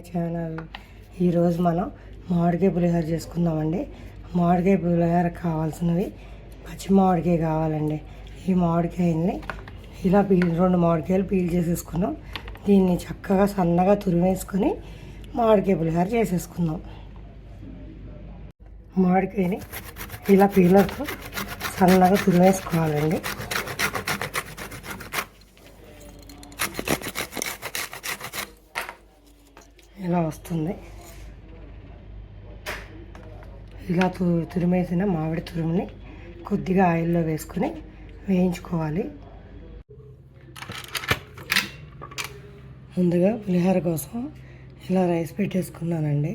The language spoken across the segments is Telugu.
ఛానల్ ఈరోజు మనం మామిడికాయ పులిహోర చేసుకుందామండి. మామిడికాయ పులిహోర కావాల్సినవి పచ్చి మామిడికాయ కావాలండి. ఈ మామిడికాయల్ని ఇలా రెండు మామిడికాయలు పీల్ చేసేసుకున్నాం. దీన్ని చక్కగా సన్నగా తురిమేసుకొని మామిడికాయ పులిహోర చేసేసుకుందాం. మామిడికాయని ఇలా పీలర్తో సన్నగా తురిమేసుకోవాలండి. ఇలా వస్తుంది. ఇలా తురిమేసిన మామిడి తురుముని కొద్దిగా ఆయిల్లో వేసుకొని వేయించుకోవాలి. ముందుగా పులిహోర కోసం ఇలా రైస్ పెట్టేసుకున్నానండి.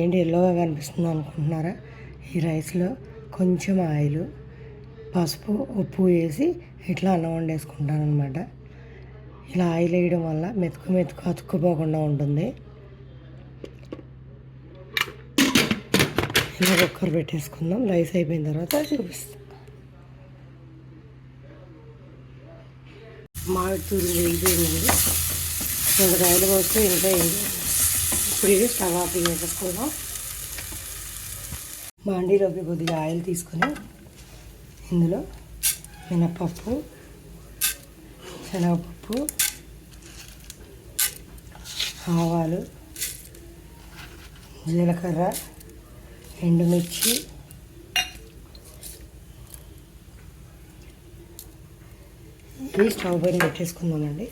ఏంటి ఎల్లోగా కనిపిస్తుంది అనుకుంటున్నారా? ఈ రైస్లో కొంచెం ఆయిల్, పసుపు, ఉప్పు వేసి ఇట్లా అన్నం వండేసుకుంటాను అనమాట. ఇలా ఆయిల్ వేయడం వల్ల మెతుకు అతుక్కుపోకుండా ఉంటుంది. ఇలా కుక్కర్ పెట్టేసుకుందాం. రైస్ అయిపోయిన తర్వాత చూపిస్తాం. మామిడి తూరు వేగిపోయిందండి. 2 కాయలు పోస్తే ఇంకా ఇప్పుడు ఇది స్టవ్ ఆఫ్ చేసేసుకుందాం. మాండీలోకి కొద్దిగా ఆయిల్ తీసుకొని ఇందులో మినపప్పు, శనగపప్పు, ఆవాలు, జీలకర్ర, ఎండుమిర్చి, ఇవి స్టవ్ పైన పెట్టేసుకుందామండి.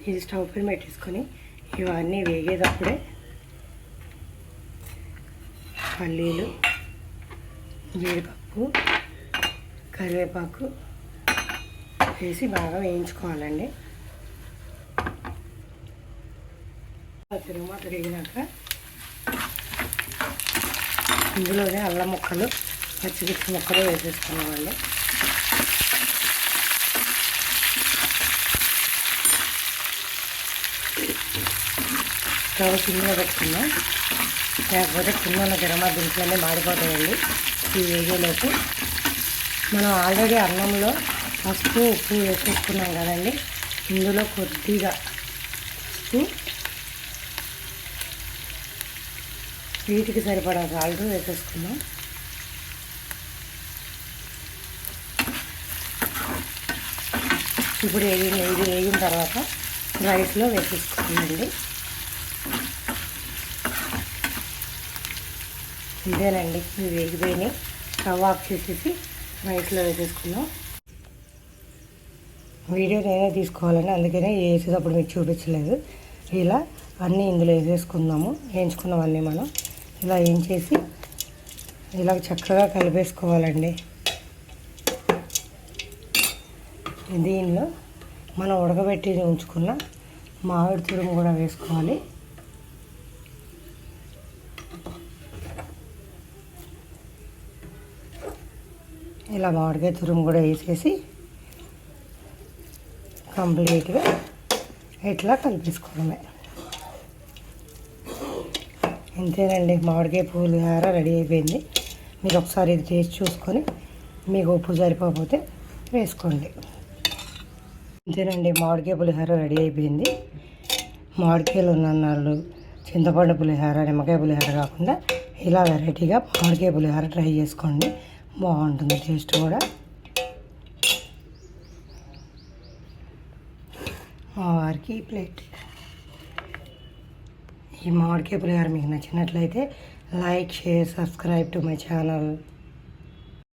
ఇది స్టవ్ పైన పెట్టేసుకొని ఇవన్నీ వేగేటప్పుడే పల్లీలు, జీడిపప్పు, కరివేపాకు వేసి బాగా వేయించుకోవాలండి. తిరుమత వేగినాక ఇందులోనే అల్లం ముక్కలు, పచ్చిమిర్చి ముక్కలు వేసేసుకున్నామండి. స్టవ్ కింద పెట్టుకున్నాం. లేకపోతే కింద తిరుమత దీంట్లోనే మాడిపోతాయండి. ఈ వేగేలోపు మనం ఆల్రెడీ అన్నంలో పసుపు, ఉప్పు వేసేసుకున్నాం కదండి. ఇందులో కొద్దిగా పసుపు, వీటికి సరిపడా సాల్ట్ వేసేసుకున్నాం. ఇప్పుడు ఇది వేగిన తర్వాత రైస్లో వేసేసుకున్నామండి. ఇదేనండి, ఇవి వేగిపోయినాయి. స్టవ్ ఆఫ్ చేసేసి రైస్లో వేసేసుకున్నాం. వీడియో నేనే తీసుకోవాలని అందుకనే వేసేటప్పుడు మీకు చూపించలేదు. ఇలా అన్నీ ఇందులో వేసేసుకుందాము. వేయించుకున్నవన్నీ మనం ఇలా వేయించేసి ఇలా చక్కగా కలిపేసుకోవాలండి. దీనిలో మనం ఉడకబెట్టి ఉంచుకున్న మామిడి తురుము కూడా వేసుకోవాలి. ఇలా మామిడికాయ తురుము కూడా వేసేసి కంప్లీట్గా ఇట్లా కలిపేసుకోవడమే. ఇంతేనండి, మామిడికాయ పులిహోర రెడీ అయిపోయింది. మీరు ఒకసారి ఇది టేస్ట్ చూసుకొని మీకు ఉప్పు సరిపోతే వేసుకోండి. ఇంతేనండి, మామిడికాయ పులిహోర రెడీ అయిపోయింది. మామిడికాయలు ఉన్నన్నాళ్ళు చింతపండు పులిహోర, నిమ్మకాయ పులిహోర కాకుండా ఇలా వెరైటీగా మామిడికాయ పులిహోర ట్రై చేసుకోండి. బాగుంటుంది టేస్ట్ కూడా. మా వారికి ఈ ప్లేట్. ఈ మామిడికాయ పులిహోర మీకు నచ్చినట్లయితే like, share, subscribe to my channel.